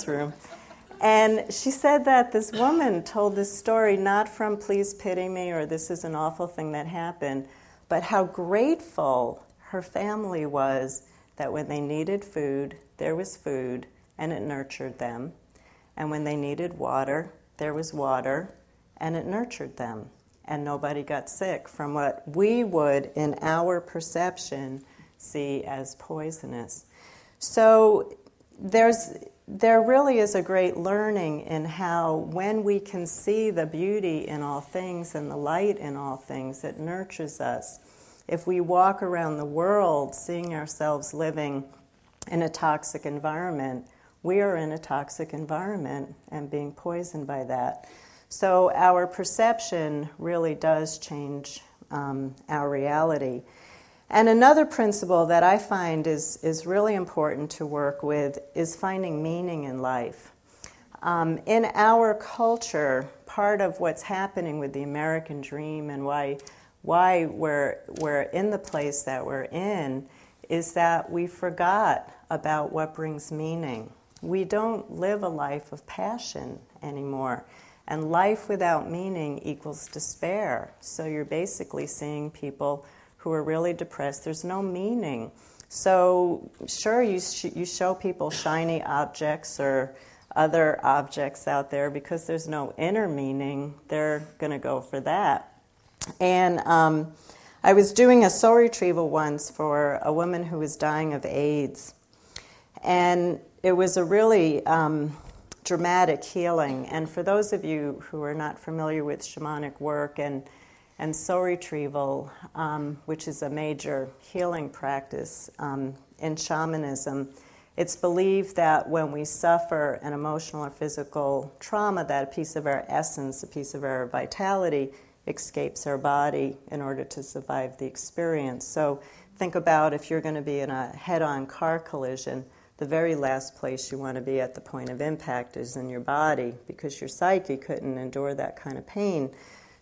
room. And she said that this woman told this story not from please pity me or this is an awful thing that happened, but how grateful her family was that when they needed food, there was food and it nurtured them. And when they needed water, there was water and it nurtured them. And nobody got sick from what we would, in our perception, see as poisonous. So there really is a great learning in how when we can see the beauty in all things and the light in all things, it nurtures us. If we walk around the world seeing ourselves living in a toxic environment, we are in a toxic environment and being poisoned by that. So our perception really does change our reality. And another principle that I find is really important to work with is finding meaning in life. In our culture, part of what's happening with the American dream and why we're in the place that we're in is that we forgot about what brings meaning. We don't live a life of passion anymore. And life without meaning equals despair. So you're basically seeing people who are really depressed. There's no meaning. So sure, you show people shiny objects or other objects out there because there's no inner meaning. They're going to go for that. And I was doing a soul retrieval once for a woman who was dying of AIDS. And it was a really dramatic healing. And for those of you who are not familiar with shamanic work and soul retrieval, which is a major healing practice in shamanism, it's believed that when we suffer an emotional or physical trauma, that a piece of our essence, a piece of our vitality, escapes our body in order to survive the experience. So think about if you're going to be in a head-on car collision, the very last place you want to be at the point of impact is in your body because your psyche couldn't endure that kind of pain.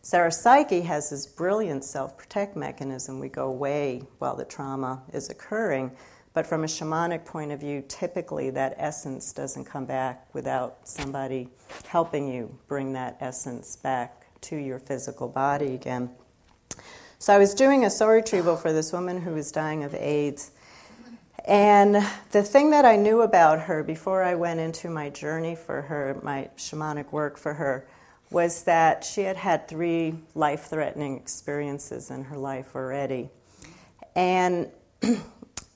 So our psyche has this brilliant self-protect mechanism. We go away while the trauma is occurring. But from a shamanic point of view, typically that essence doesn't come back without somebody helping you bring that essence back to your physical body again. So I was doing a soul retrieval for this woman who was dying of AIDS. And the thing that I knew about her before I went into my journey for her, my shamanic work for her, was that she had had 3 life-threatening experiences in her life already. And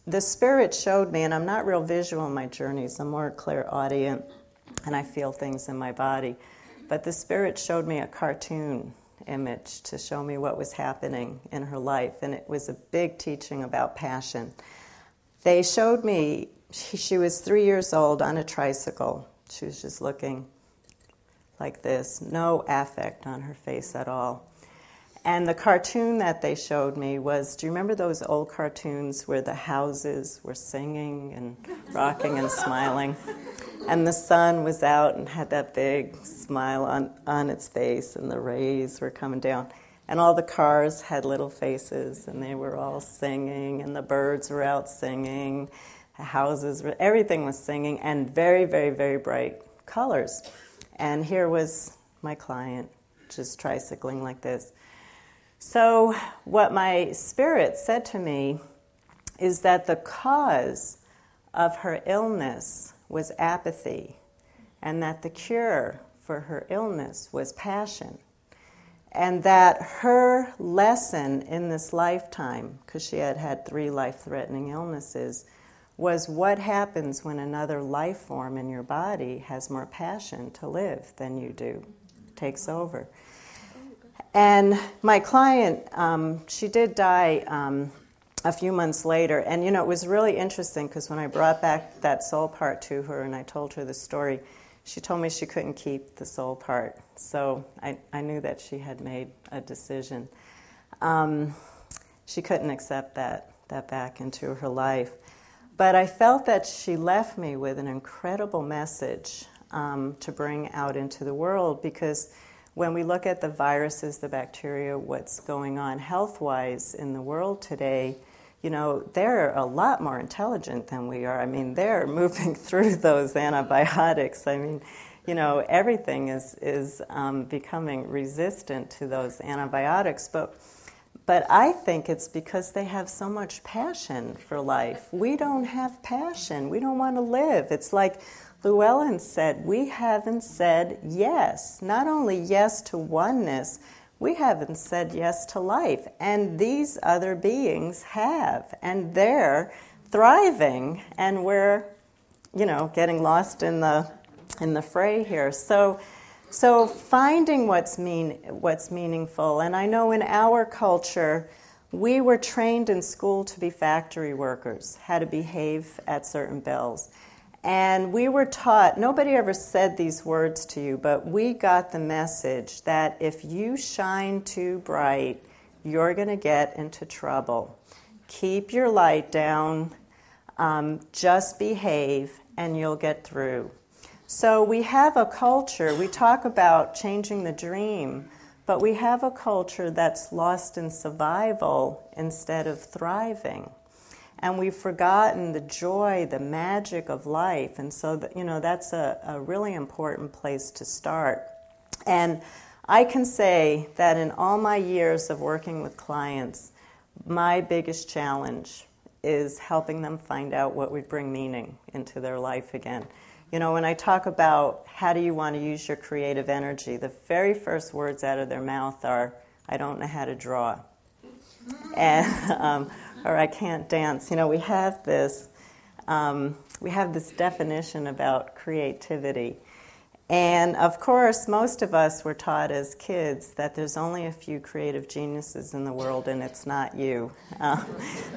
the Spirit showed me, and I'm not real visual in my journeys, I'm more clairaudient, and I feel things in my body. But the Spirit showed me a cartoon image to show me what was happening in her life, and it was a big teaching about passion. They showed me, she was 3 years old on a tricycle. She was just looking like this, no affect on her face at all. And the cartoon that they showed me was, do you remember those old cartoons where the houses were singing and rocking and smiling? And the sun was out and had that big smile on its face, and the rays were coming down. And all the cars had little faces, and they were all singing, and the birds were out singing, the houses, everything was singing, and very, very, very bright colors. And here was my client, just tricycling like this. So what my spirit said to me is that the cause of her illness was apathy, and that the cure for her illness was passion. And that her lesson in this lifetime, because she had had 3 life-threatening illnesses, was what happens when another life form in your body has more passion to live than you do, takes over. And my client, she did die a few months later. And, it was really interesting because when I brought back that soul part to her and I told her the story, she told me she couldn't keep the soul part. So I knew that she had made a decision. She couldn't accept that back into her life. But I felt that she left me with an incredible message to bring out into the world, because when we look at the viruses, the bacteria, what's going on health-wise in the world today, they're a lot more intelligent than we are. I mean, they're moving through those antibiotics. I mean, everything is becoming resistant to those antibiotics. But I think it's because they have so much passion for life. We don't have passion. We don't want to live. It's like Llewellyn said, we haven't said yes. Not only yes to oneness, we haven't said yes to life. And these other beings have. And they're thriving. And we're, getting lost in the fray here. So finding what's meaningful, and I know in our culture, we were trained in school to be factory workers, how to behave at certain bells. And we were taught, nobody ever said these words to you, but we got the message that if you shine too bright, you're going to get into trouble. Keep your light down, just behave, and you'll get through. So we have a culture, we talk about changing the dream, but we have a culture that's lost in survival instead of thriving. And we've forgotten the joy, the magic of life. And so, that's a really important place to start. And I can say that in all my years of working with clients, my biggest challenge is helping them find out what would bring meaning into their life again. When I talk about how do you want to use your creative energy, the very first words out of their mouth are, I don't know how to draw. And, or I can't dance. We have this definition about creativity. And of course, most of us were taught as kids that there's only a few creative geniuses in the world and it's not you.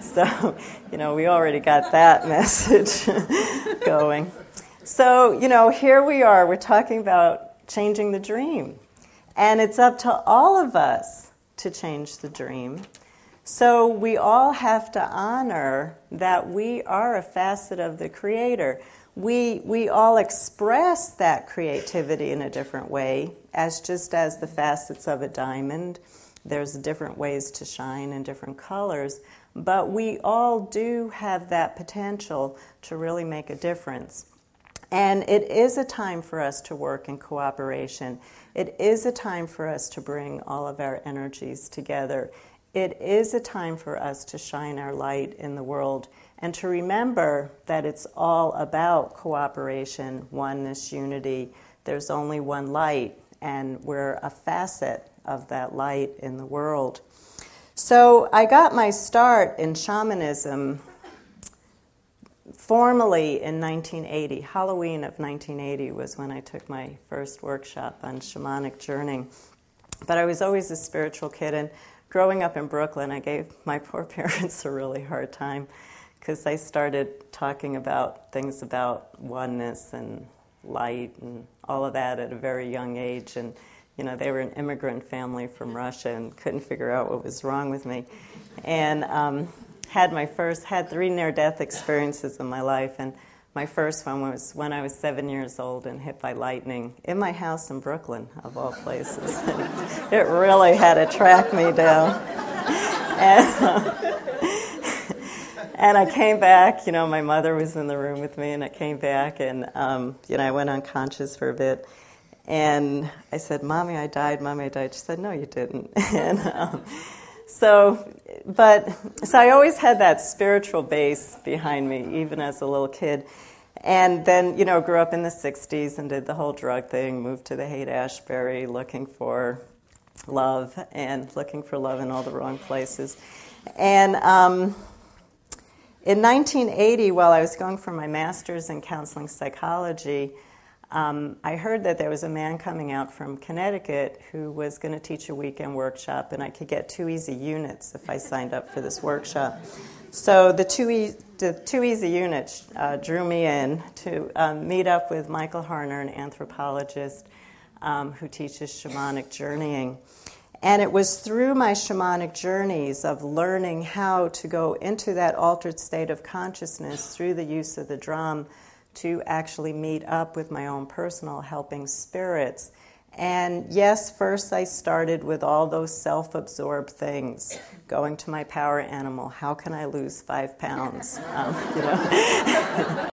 So, we already got that message going. So, here we are, we're talking about changing the dream. And it's up to all of us to change the dream. So we all have to honor that we are a facet of the Creator. We all express that creativity in a different way, just as the facets of a diamond. There's different ways to shine in different colors. But we all do have that potential to really make a difference. And it is a time for us to work in cooperation. It is a time for us to bring all of our energies together. It is a time for us to shine our light in the world and to remember that it's all about cooperation, oneness, unity. There's only one light, and we're a facet of that light in the world. So I got my start in shamanism formally in 1980. Halloween of 1980 was when I took my first workshop on shamanic journeying. But I was always a spiritual kid, and growing up in Brooklyn, I gave my poor parents a really hard time because I started talking about things about oneness and light and all of that at a very young age. And, they were an immigrant family from Russia and couldn't figure out what was wrong with me. And had 3 near-death experiences in my life, and my first one was when I was 7 years old and hit by lightning in my house in Brooklyn, of all places. It really had to track me down. And I came back, my mother was in the room with me, and I came back, and, I went unconscious for a bit. And I said, Mommy, I died. She said, no, you didn't. And So I always had that spiritual base behind me, even as a little kid. And then, grew up in the 60s and did the whole drug thing, moved to the Haight-Ashbury looking for love in all the wrong places. And in 1980, while I was going for my master's in counseling psychology, I heard that there was a man coming out from Connecticut who was going to teach a weekend workshop, and I could get 2 easy units if I signed up for this workshop. So the two easy units drew me in to meet up with Michael Harner, an anthropologist who teaches shamanic journeying. And it was through my shamanic journeys of learning how to go into that altered state of consciousness through the use of the drum to actually meet up with my own personal helping spirits And yes, first I started with all those self-absorbed things, going to my power animal. How can I lose 5 pounds? You know?